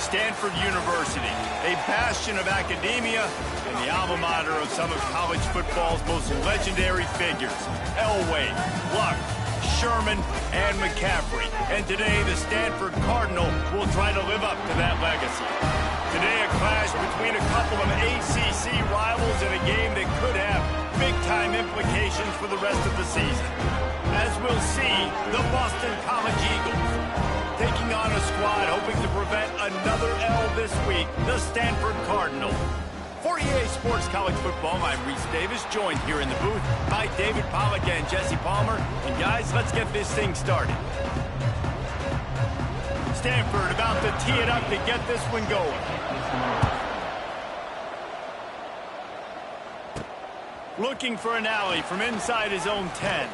Stanford University, a bastion of academia and the alma mater of some of college football's most legendary figures, Elway, Luck, Sherman, and McCaffrey. And today, the Stanford Cardinal will try to live up to that legacy. Today, a clash between a couple of ACC rivals in a game that could have big-time implications for the rest of the season. As we'll see, the Boston College Eagles taking on a squad hoping to prevent another L this week, the Stanford Cardinal. For EA Sports College Football, I'm Reese Davis, joined here in the booth by David Pollack and Jesse Palmer. And guys, let's get this thing started. Stanford about to tee it up to get this one going. Looking for an alley from inside his own 10.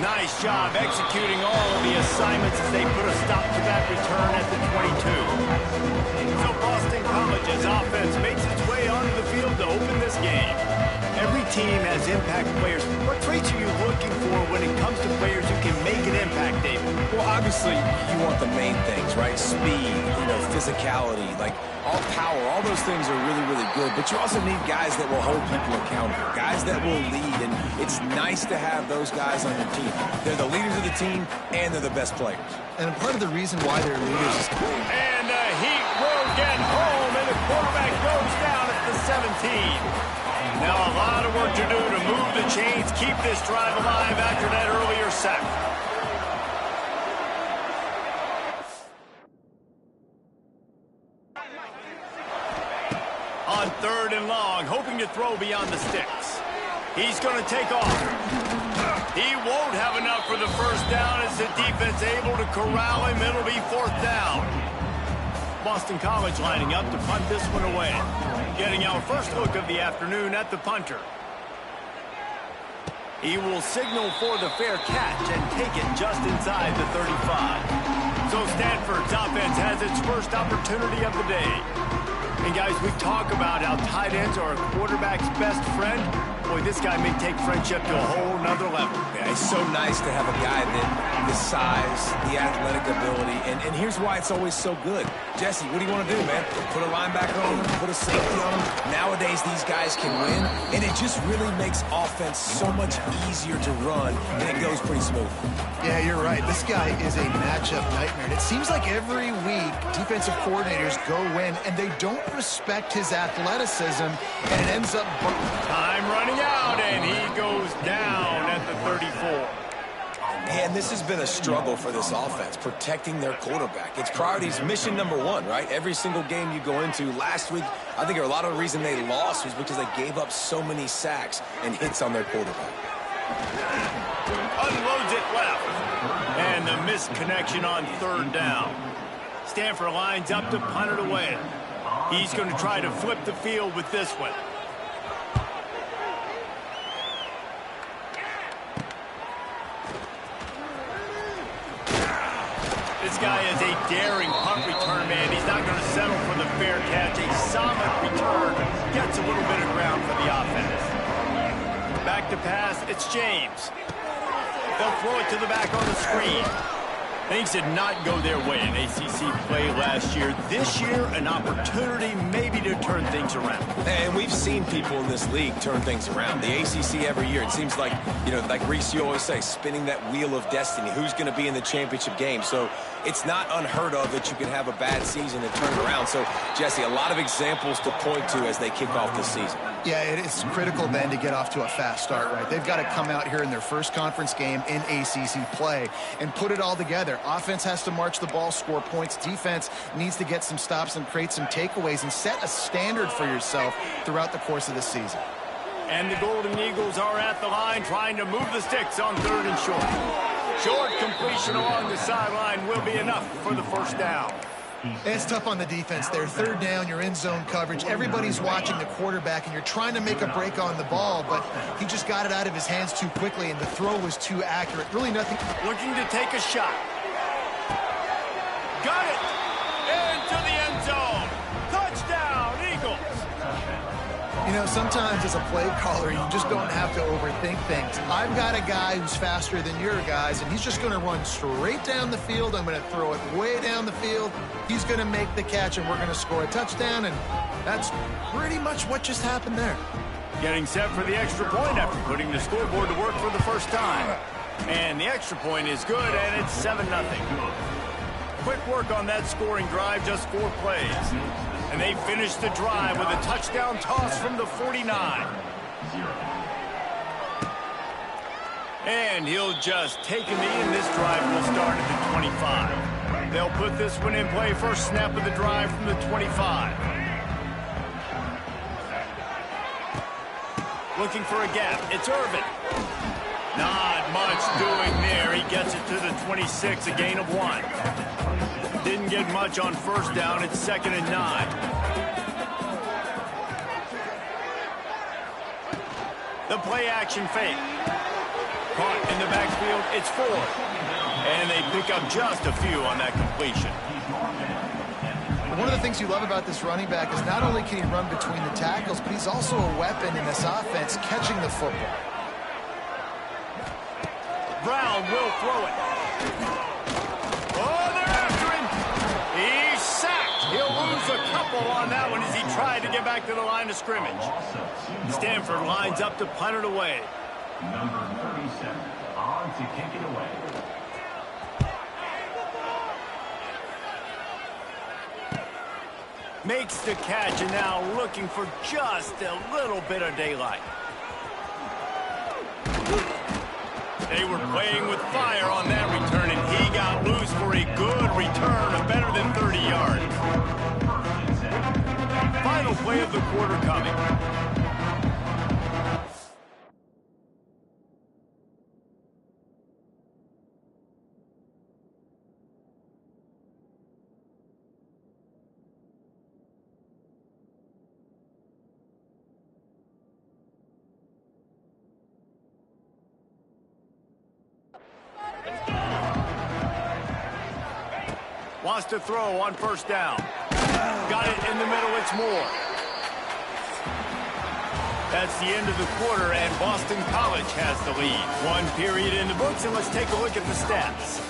Nice job executing all of the assignments as they put a stop to that return at the 22. So Boston College's offense makes its way onto the field to open this game. Every team has impact players. What traits are you looking for when it comes to players who can make an impact, David? Well, obviously, you want the main things, right? Speed, physicality, like all power. All those things are really, really good. But you also need guys that will hold people accountable, guys that will lead. And it's nice to have those guys on your team. They're the leaders of the team, and they're the best players. And part of the reason why they're leaders is... And the Heat will get home, and the quarterback goes down at the 17. Now a lot of work to do to move the chains, keep this drive alive after that earlier sack. On 3rd and long, hoping to throw beyond the sticks. He's going to take off. He won't have enough for the first down as the defense able to corral him. It'll be 4th down. Boston College lining up to punt this one away. Getting our first look of the afternoon at the punter. He will signal for the fair catch and take it just inside the 35. So Stanford's offense has its first opportunity of the day. And guys, we talk about how tight ends are a quarterback's best friend. Boy, this guy may take friendship to a whole nother level. Yeah, it's so nice to have a guy that the size, the athletic ability, and here's why it's always so good. Jesse, what do you want to do, man? Put a linebacker on him, put a safety on him. Nowadays, these guys can win, and it just really makes offense so much easier to run, and it goes pretty smooth. Yeah, you're right. This guy is a matchup nightmare. And it seems like every week, defensive coordinators go in, and they don't respect his athleticism, and it ends up... Time running out, and he goes down at the 34. And this has been a struggle for this offense, protecting their quarterback. It's priorities, mission number one, right? Every single game you go into. Last week, I think a lot of the reason they lost was because they gave up so many sacks and hits on their quarterback. Unloads it left. And the missed connection on 3rd down. Stanford lines up to punt it away. He's going to try to flip the field with this one. This guy is a daring punt return man. He's not going to settle for the fair catch. A solid return gets a little bit of ground for the offense. Back to pass, it's James. They'll throw it to the back on the screen. Things did not go their way in ACC play last year. This year, an opportunity maybe to turn things around. And we've seen people in this league turn things around. The ACC every year, it seems like, like Reese, you always say, spinning that wheel of destiny. Who's going to be in the championship game? So it's not unheard of that you can have a bad season and turn it around. So, Jesse, a lot of examples to point to as they kick off this season. Yeah, it is critical then to get off to a fast start, right? They've got to come out here in their first conference game in ACC play and put it all together. Offense has to march the ball, score points. Defense needs to get some stops and create some takeaways and set a standard for yourself throughout the course of the season. And the Golden Eagles are at the line trying to move the sticks on 3rd and short. Short completion along the sideline will be enough for the first down. It's tough on the defense there. 3rd down, you're in zone coverage. Everybody's watching the quarterback, and you're trying to make a break on the ball, but he just got it out of his hands too quickly, and the throw was too accurate. Really nothing. Looking to take a shot. Got it! Into the end zone. Touchdown, Eagles! You know, sometimes as a play caller, you just don't have to overthink things. I've got a guy who's faster than your guys, and he's just going to run straight down the field. I'm going to throw it way down the field. He's going to make the catch, and we're going to score a touchdown, and that's pretty much what just happened there. Getting set for the extra point after putting the scoreboard to work for the first time. And the extra point is good, and it's 7-0. Quick work on that scoring drive, just 4 plays. And they finish the drive with a touchdown toss from the 49. And he'll just take a knee, and this drive will start at the 25. They'll put this one in play, first snap of the drive from the 25. Looking for a gap. It's Irvin. Not much doing there. He gets it to the 26, a gain of 1. Didn't get much on first down. It's 2nd and 9. The play action fake. Caught in the backfield. It's 4. And they pick up just a few on that completion. One of the things you love about this running back is not only can he run between the tackles, but he's also a weapon in this offense catching the football. Brown will throw it. Oh, they're after him. He's sacked. He'll lose a couple on that one as he tried to get back to the line of scrimmage. Stanford lines up to punt it away. Number 37 on to kick it away. Makes the catch, and now looking for just a little bit of daylight. They were playing with fire on that return, and he got loose for a good return of better than 30 yards. Final play of the quarter coming. Wants to throw on first down. Got it in the middle. It's Moore. That's the end of the quarter, and Boston College has the lead. 1 period in the books, and let's take a look at the stats.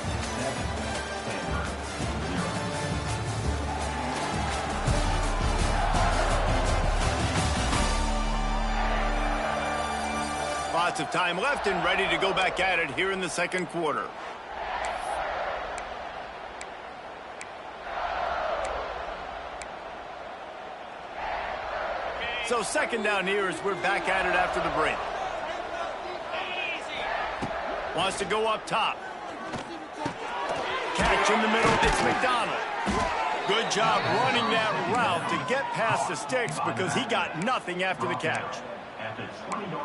Lots of time left and ready to go back at it here in the second quarter. So 2nd down here as we're back at it after the break. Wants to go up top. Catch in the middle. It's McDonald. Good job running that route to get past the sticks because he got nothing after the catch.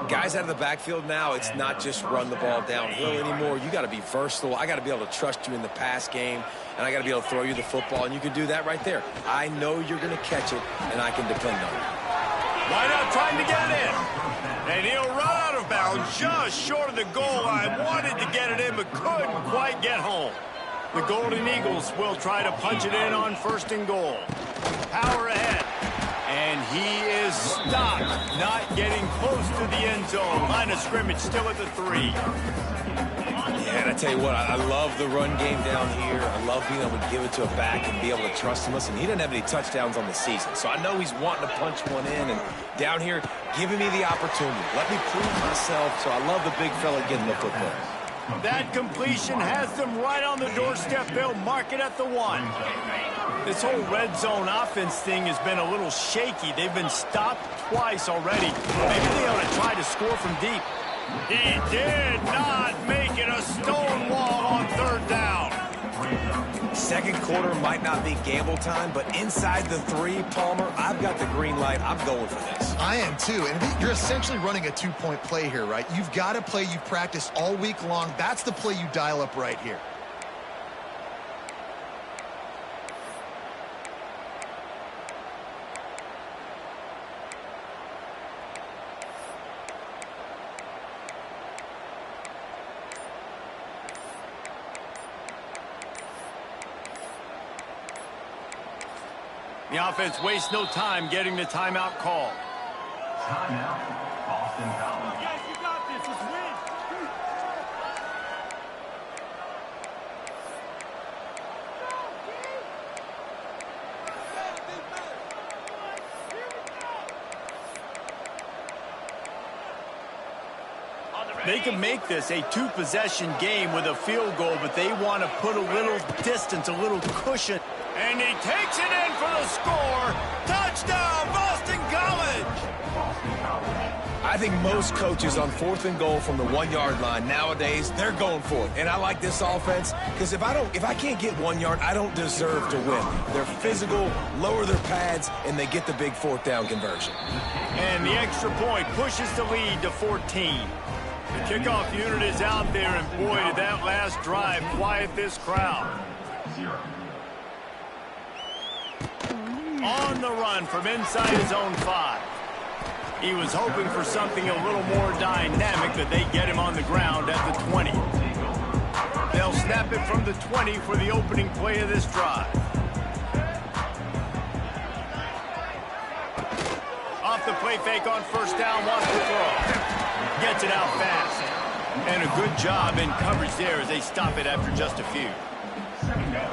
Guys out of the backfield now, it's not just run the ball downhill anymore. You got to be versatile. I got to be able to trust you in the pass game, and I got to be able to throw you the football, and you can do that right there. I know you're going to catch it, and I can depend on it. Why not trying to get it in? And he'll run out of bounds just short of the goal line. Wanted to get it in, but couldn't quite get home. The Golden Eagles will try to punch it in on 1st and goal. Power ahead. And he is stopped, not getting close to the end zone. Line of scrimmage still at the 3. Yeah, and I tell you what, I love the run game down here. I love being able to give it to a back and be able to trust him. Listen, he doesn't have any touchdowns on the season, so I know he's wanting to punch one in. And down here, giving me the opportunity. Let me prove myself, so I love the big fella getting the football. That completion has them right on the doorstep. They'll mark it at the 1. This whole red zone offense thing has been a little shaky. They've been stopped twice already. Maybe they ought to try to score from deep. He did not make it a stone wall on 3rd down. Second quarter might not be gamble time, but inside the 3, Palmer, I've got the green light. I'm going for this. I am too, and you're essentially running a 2-point play here, right? You've got a play you've practiced all week long. That's the play you dial up right here. The offense wastes no time getting the timeout called. Timeout, Boston College. Yes, you got this. Let's win. They can make this a two-possession game with a field goal, but they want to put a little distance, a little cushion. And he takes it in for the score. Touchdown, Boston College! I think most coaches on 4th and goal from the 1-yard line nowadays, they're going for it. And I like this offense because if I can't get 1 yard, I don't deserve to win. They're physical, lower their pads, and they get the big 4th down conversion. And the extra point pushes the lead to 14. The kickoff unit is out there, and boy, did that last drive quiet this crowd. On the run from inside his own 5. He was hoping for something a little more dynamic, that they get him on the ground at the 20. They'll snap it from the 20 for the opening play of this drive. Off the play fake on first down, wants to throw. Gets it out fast. And a good job in coverage there as they stop it after just a few.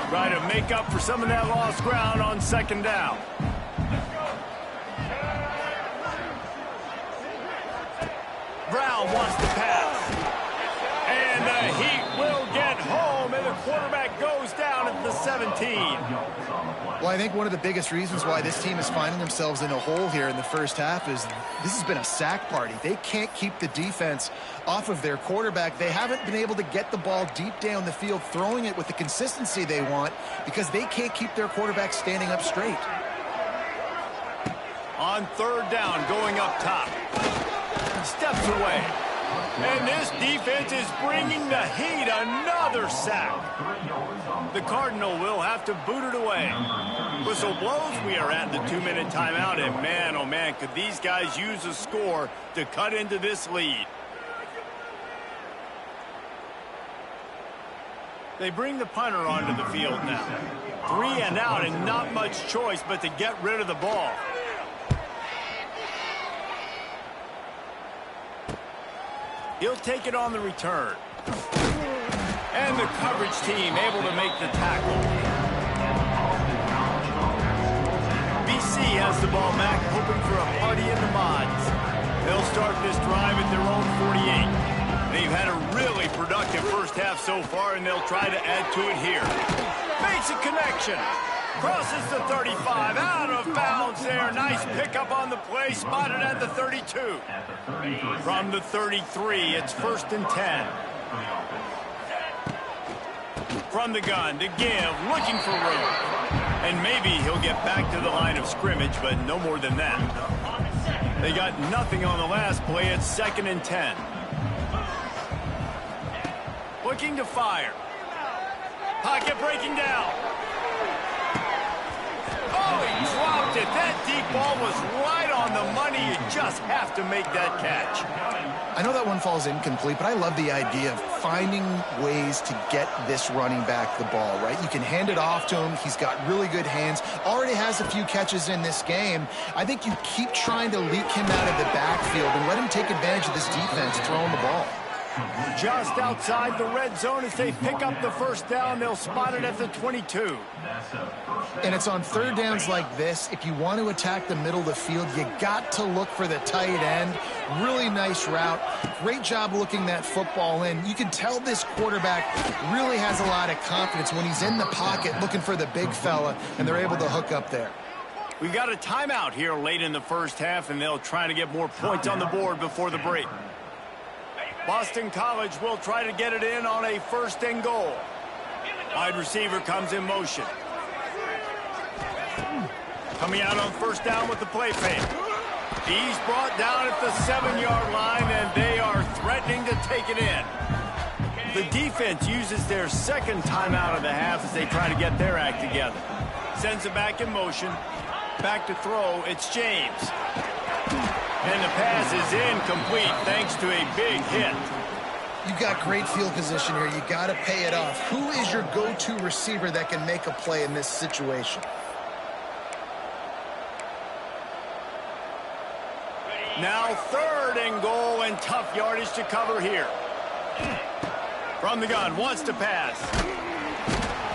Try to make up for some of that lost ground on second down. Brown wants to pass. And the Heat will get home, and the quarterback goes down at the 17. Well, I think one of the biggest reasons why this team is finding themselves in a hole here in the first half is this has been a sack party. They can't keep the defense off of their quarterback. They haven't been able to get the ball deep down the field, throwing it with the consistency they want because they can't keep their quarterback standing up straight. On third down, going up top. Steps away. And this defense is bringing the Heat another sack. The Cardinal will have to boot it away. Whistle blows. We are at the 2-minute timeout, and man, oh man, could these guys use a score to cut into this lead. They bring the punter onto the field now. 3 and out, and not much choice but to get rid of the ball. He'll take it on the return. And the coverage team able to make the tackle. BC has the ball back, hoping for a party in the mods. They'll start this drive at their own 48. They've had a really productive first half so far, and they'll try to add to it here. Makes a connection. Crosses the 35, out of bounds there. Nice pickup on the play, spotted at the 32. From the 33, it's 1st and 10. From the gun to give, looking for room. And maybe he'll get back to the line of scrimmage, but no more than that. They got nothing on the last play. It's 2nd and 10. Looking to fire. Pocket breaking down. Oh, he dropped it. That deep ball was right on the money. You just have to make that catch. I know that one falls incomplete, but I love the idea of finding ways to get this running back the ball, right? You can hand it off to him. He's got really good hands. Already has a few catches in this game. I think you keep trying to leak him out of the backfield and let him take advantage of this defense throwing the ball. Just outside the red zone as they pick up the first down. They'll spot it at the 22. And it's on third downs like this. If you want to attack the middle of the field, you got to look for the tight end. Really nice route. Great job looking that football in. You can tell this quarterback really has a lot of confidence when he's in the pocket looking for the big fella, and they're able to hook up there. We've got a timeout here late in the first half, and they'll try to get more points on the board before the break. Boston College will try to get it in on a 1st and goal. Wide receiver comes in motion. Coming out on first down with the play fake. He's brought down at the 7-yard line, and they are threatening to take it in. The defense uses their 2nd timeout of the half as they try to get their act together. Sends it back in motion. Back to throw. It's James. And the pass is incomplete thanks to a big hit. You've got great field position here. You got to pay it off. Who is your go-to receiver that can make a play in this situation? Now 3rd and goal, and tough yardage to cover here. From the gun, wants to pass.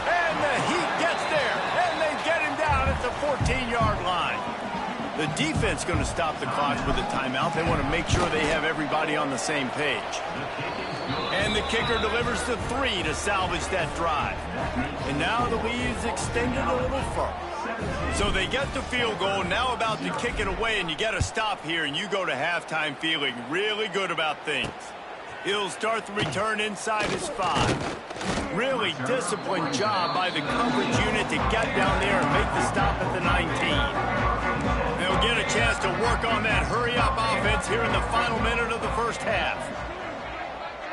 And the Heat gets there, and they get him down at the 14-yard line. The defense going to stop the clock with a timeout. They want to make sure they have everybody on the same page. And the kicker delivers the 3 to salvage that drive. And now the lead is extended a little further. So they get the field goal, now about to kick it away, and you get a stop here, and you go to halftime feeling really good about things. He'll start the return inside his 5. Really disciplined job by the coverage unit to get down there and make the stop at the 19. They'll get a chance to work on that hurry-up offense here in the final minute of the first half.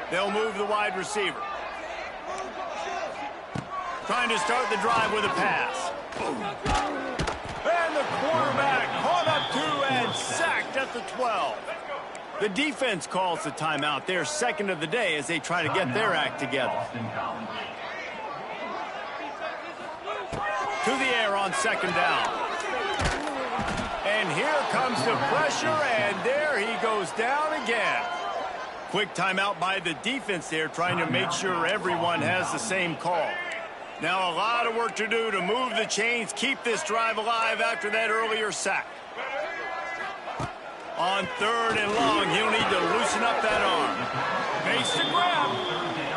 They'll move the wide receiver. Trying to start the drive with a pass. And the quarterback caught up to and sacked at the 12. The defense calls the timeout, their second of the day, as they try to get their act together. To the air on 2nd down. And here comes the pressure, and there he goes down again. Quick timeout by the defense there, trying to make sure everyone has the same call. Now a lot of work to do to move the chains, keep this drive alive after that earlier sack. On 3rd and long, he'll need to loosen up that arm. Makes the grab.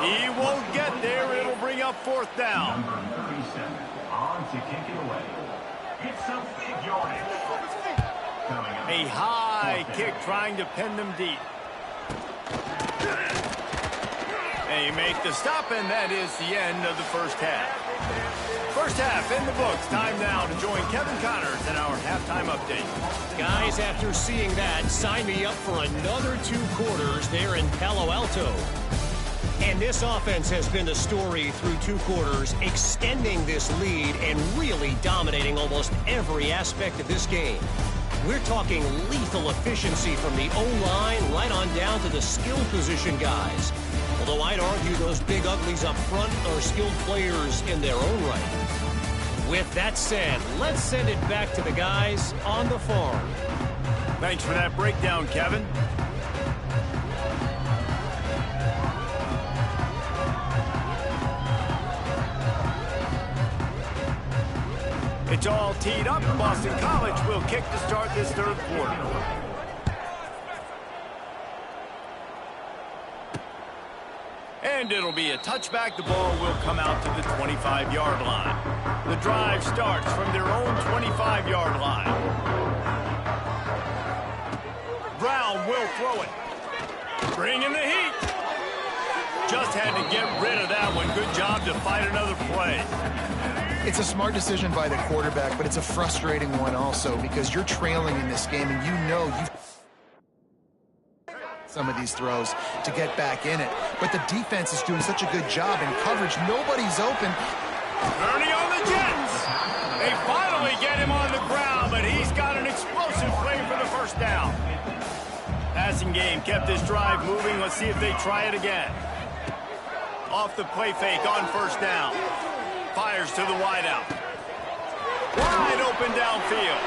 He won't get there. It'll bring up 4th down. Number 37 on to kick it away. It's a big yardage. A high kick trying to pin them deep. They make the stop, and that is the end of the first half. First half in the books. Time now to join Kevin Connors in our halftime update. Guys, after seeing that, sign me up for another 2 quarters there in Palo Alto. And this offense has been the story through 2 quarters, extending this lead and really dominating almost every aspect of this game. We're talking lethal efficiency from the O-line right on down to the skill position guys. Although I'd argue those big uglies up front are skilled players in their own right. With that said, let's send it back to the guys on the farm. Thanks for that breakdown, Kevin. It's all teed up. Boston College will kick to start this 3rd quarter. And it'll be a touchback. The ball will come out to the 25-yard line. The drive starts from their own 25-yard line. Brown will throw it. Bringing the heat. Just had to get rid of that one. Good job to fight another play. It's a smart decision by the quarterback, but it's a frustrating one also because you're trailing in this game and you know you some of these throws to get back in it. But the defense is doing such a good job in coverage. Nobody's open. Ernie on the Jets. They finally get him on the ground, but he's got an explosive play for the 1st down. Passing game kept this drive moving. Let's see if they try it again. Off the play fake on 1st down. Fires to the wideout. Wide open downfield.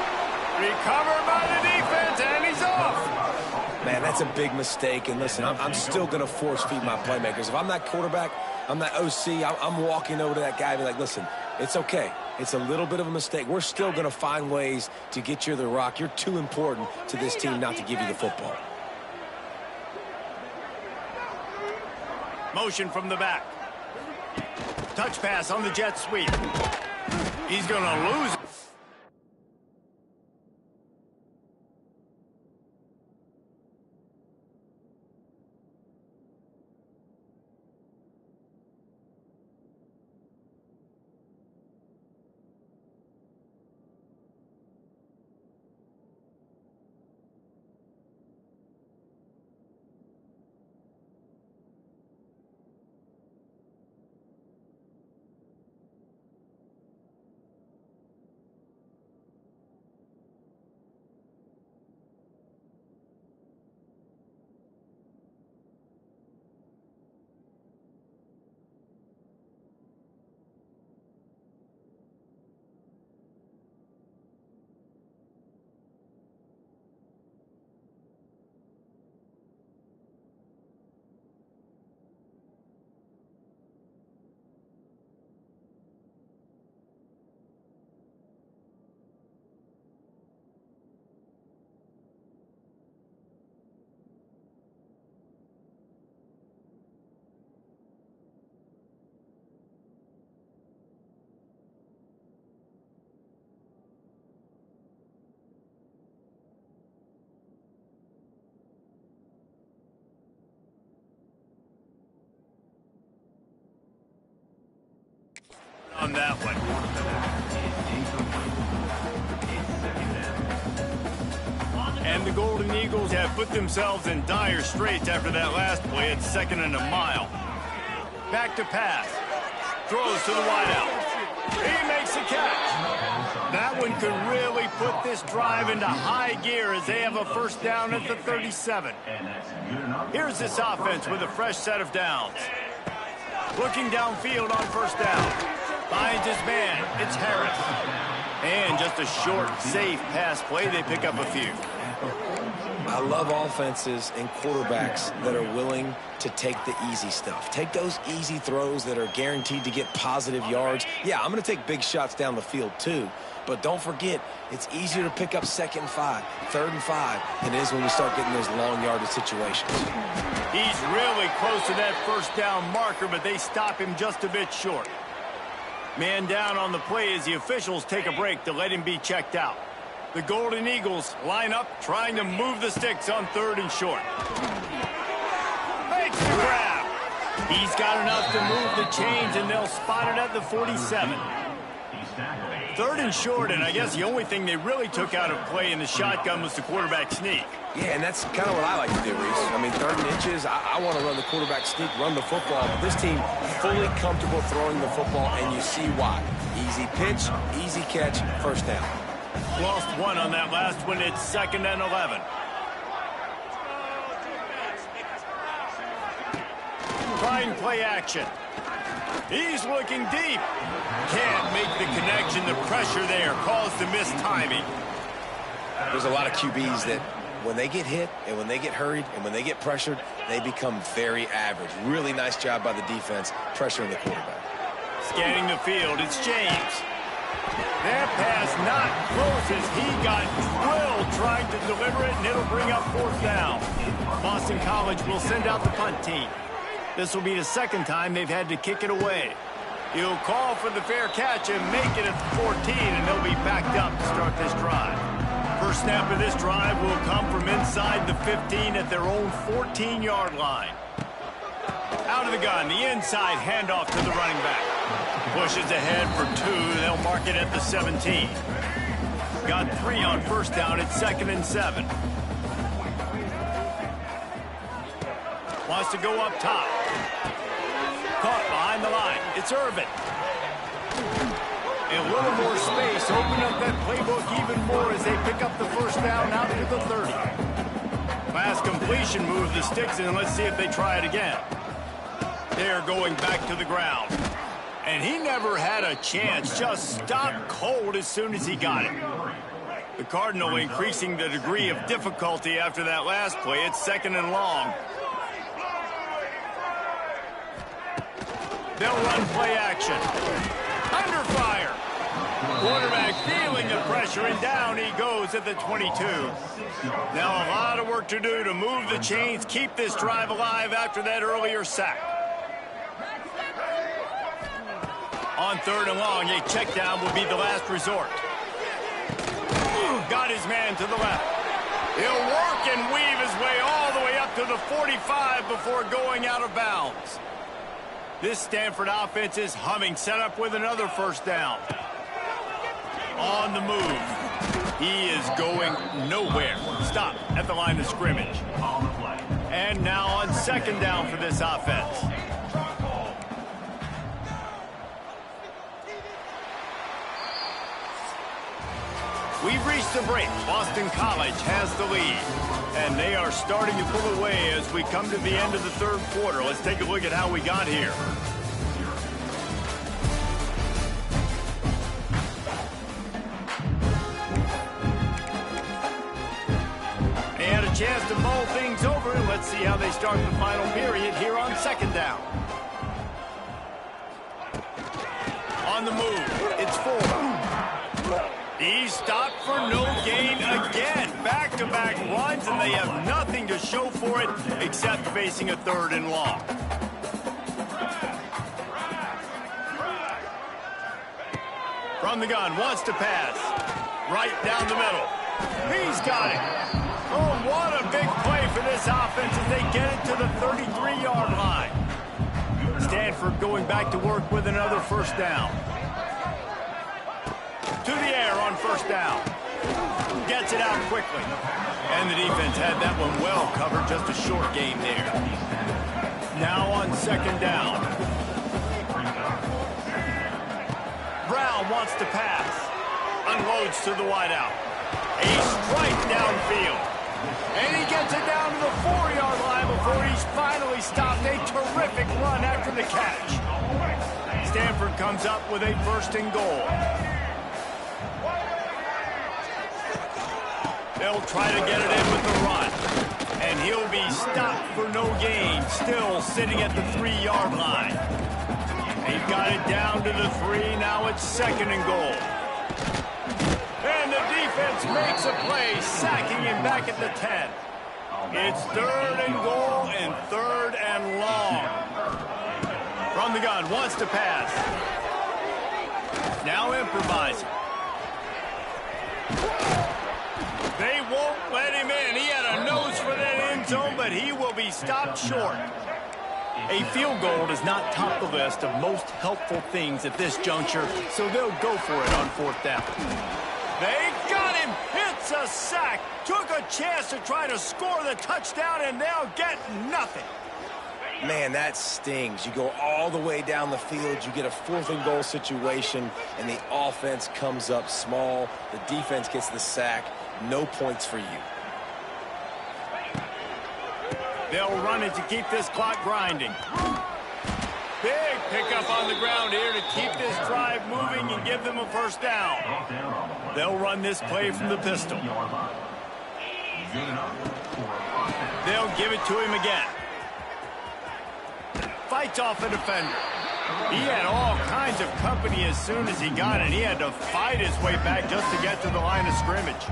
Recovered by the defense, and he's off. Man, that's a big mistake. And listen, I'm still going to force feed my playmakers. If I'm that quarterback, I'm that OC, I'm walking over to that guy and be like, listen, it's okay. It's a little bit of a mistake. We're still going to find ways to get you the rock. You're too important to this team not to give you the football. Motion from the back. Touch pass on the jet sweep. He's going to lose it. on that one. And the Golden Eagles have put themselves in dire straits after that last play at 2nd and a mile. Back to pass. Throws to the wideout. He makes a catch. That one could really put this drive into high gear as they have a first down at the 37. Here's this offense with a fresh set of downs. Looking downfield on first down. Finds his man. It's Harris. And just a short, safe pass play. They pick up a few. I love offenses and quarterbacks that are willing to take the easy stuff. Take those easy throws that are guaranteed to get positive yards. Yeah, I'm going to take big shots down the field too. But don't forget, it's easier to pick up 2nd and 5, 3rd and 5 than it is when we start getting those long yardage situations. He's really close to that first down marker, but they stop him just a bit short. Man down on the play as the officials take a break to let him be checked out. The Golden Eagles line up, trying to move the sticks on 3rd and short. Makes the grab. He's got enough to move the chains, and they'll spot it at the 47. 3rd and short, and I guess the only thing they really took out of play in the shotgun was the quarterback sneak. Yeah, and that's kind of what I like to do, Reese. I mean, 3rd and inches, I want to run the quarterback sneak, run the football. But this team fully comfortable throwing the football, and you see why. Easy pitch, easy catch, first down. Lost one on that last one. It's 2nd and 11. Trying play action. He's looking deep. Can't make the connection. The pressure there caused the missed timing. There's a lot of QBs that when they get hit and when they get hurried and when they get pressured, they become very average. Really nice job by the defense pressuring the quarterback. Scanning the field, it's James. That pass not close as he got drilled trying to deliver it, and it'll bring up 4th down. Boston College will send out the punt team. This will be the 2nd time they've had to kick it away. He'll call for the fair catch and make it at the 14, and they'll be backed up to start this drive. First snap of this drive will come from inside the 15 at their own 14-yard line. Out of the gun, the inside handoff to the running back. Pushes ahead for 2. They'll mark it at the 17. Got 3 on first down at 2nd and 7. Wants to go up top. Caught behind the line. It's Irvin. A little more space. Open up that playbook even more as they pick up the first down out to the 30. Pass completion, move the sticks, and let's see if they try it again. They're going back to the ground. And he never had a chance. Just stopped cold as soon as he got it. The Cardinal increasing the degree of difficulty after that last play. It's 2nd and long. They'll run play action. Under fire. Quarterback feeling the pressure, and down he goes at the 22. Now a lot of work to do to move the chains, keep this drive alive after that earlier sack. On 3rd and long, a check down will be the last resort. Got his man to the left. He'll work and weave his way all the way up to the 45 before going out of bounds. This Stanford offense is humming, set up with another first down. On the move. He is going nowhere. Stop at the line of scrimmage. And now on 2nd down for this offense. We've reached the break. Boston College has the lead. And they are starting to pull away as we come to the end of the 3rd quarter. Let's take a look at how we got here. They had a chance to mull things over. Let's see how they start the final period here on 2nd down. On the move, it's 4. He's stopped for no gain again. Back-to-back runs, and they have nothing to show for it except facing a 3rd and long. From the gun, wants to pass. Right down the middle. He's got it. Oh, what a big play for this offense as they get it to the 33-yard line. Stanford going back to work with another first down. to the air on first down. Gets it out quickly. And the defense had that one well covered, just a short game there. Now on second down. Brown wants to pass. Unloads to the wideout. A strike downfield. And he gets it down to the 4-yard line before he's finally stopped. A terrific run after the catch. Stanford comes up with a first and goal. They'll try to get it in with the run. And he'll be stopped for no gain, still sitting at the 3-yard line. They've got it down to the 3. Now it's second and goal. And the defense makes a play, sacking him back at the 10. It's third and goal and third and long. From the gun, wants to pass. Now improvising. They won't let him in. He had a nose for that end zone, but he will be stopped short. A field goal does not top the list of most helpful things at this juncture, so they'll go for it on fourth down. They got him. It's a sack. Took a chance to try to score the touchdown, and they'll get nothing. Man, that stings. You go all the way down the field, you get a fourth and goal situation, and the offense comes up small. The defense gets the sack. No points for you. They'll run it to keep this clock grinding. Big pickup on the ground here to keep this drive moving and give them a first down. They'll run this play from the pistol. They'll give it to him again. Fights off a defender. He had all kinds of company as soon as he got it. He had to fight his way back just to get to the line of scrimmage.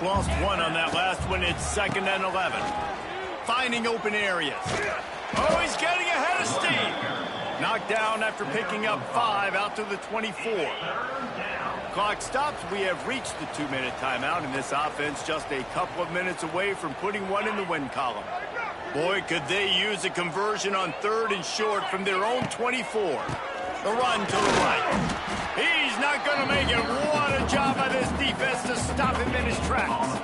Lost one on that last one. It's second and 11. Finding open areas. Oh, he's getting ahead of steam. Knocked down after picking up 5 out to the 24. Clock stops. We have reached the 2-minute timeout, and this offense just a couple of minutes away from putting one in the win column. Boy, could they use a conversion on third and short from their own 24. The run to the right. He's not going to make it. What a job by this defense to stop him in his tracks.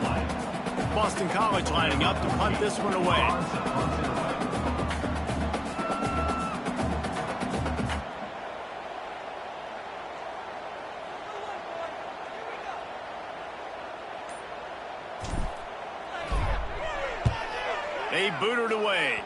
Boston College lining up to punt this one away. They boot it away.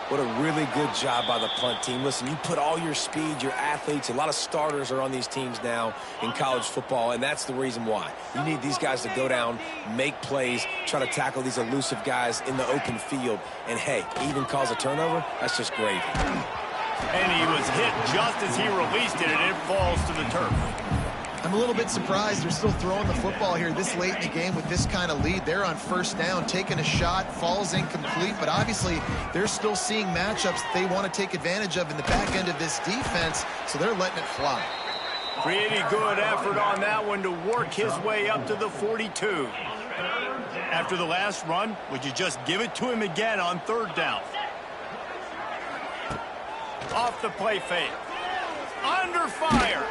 What a really good job by the punt team. Listen, you put all your speed, your athletes, a lot of starters are on these teams now in college football, and that's the reason why. You need these guys to go down, make plays, try to tackle these elusive guys in the open field, and hey, even cause a turnover, that's just gravy. And he was hit just as he released it, and it falls to the turf. I'm a little bit surprised they're still throwing the football here this late in the game with this kind of lead. They're on first down, taking a shot, falls incomplete, but obviously they're still seeing matchups that they want to take advantage of in the back end of this defense, so they're letting it fly. Pretty good effort on that one to work his way up to the 42. After the last run, would you just give it to him again on third down? Off the play fake. Under fire.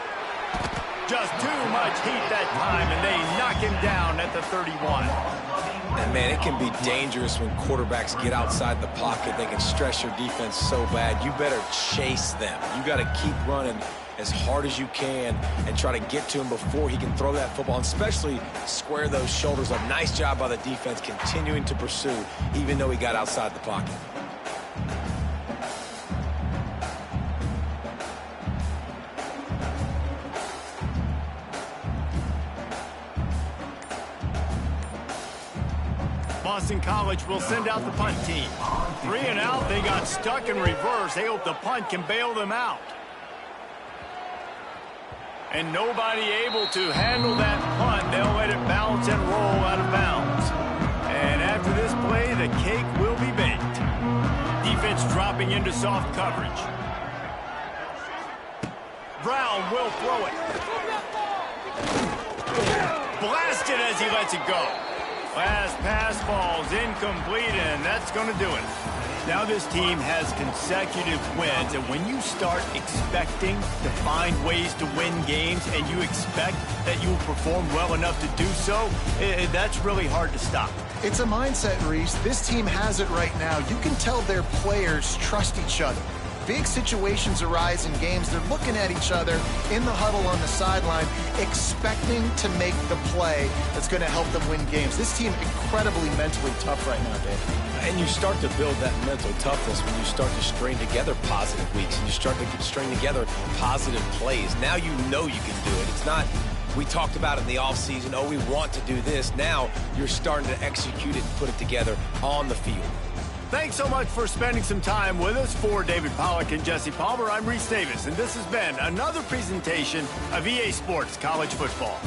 Just too much heat that time, and they knock him down at the 31. And, man, it can be dangerous when quarterbacks get outside the pocket. They can stress your defense so bad. You better chase them. You got to keep running as hard as you can and try to get to him before he can throw that football, and especially square those shoulders up. Nice job by the defense continuing to pursue, even though he got outside the pocket. Boston College will send out the punt team. 3 and out, they got stuck in reverse. They hope the punt can bail them out. And nobody able to handle that punt. They'll let it bounce and roll out of bounds. And after this play, the cake will be baked. Defense dropping into soft coverage. Brown will throw it. Blasted as he lets it go. Last pass falls incomplete, and that's going to do it. Now this team has consecutive wins, and when you start expecting to find ways to win games and you expect that you will perform well enough to do so, that's really hard to stop. It's a mindset, Reese. This team has it right now. You can tell their players trust each other. Big situations arise in games. They're looking at each other in the huddle on the sideline, expecting to make the play that's going to help them win games. This team incredibly mentally tough right now, Dave. And you start to build that mental toughness when you start to string together positive weeks and you start to string together positive plays. Now you know you can do it. It's not, we talked about it in the offseason, oh, we want to do this. Now you're starting to execute it and put it together on the field. Thanks so much for spending some time with us. For David Pollack and Jesse Palmer, I'm Reese Davis, and this has been another presentation of EA Sports College Football.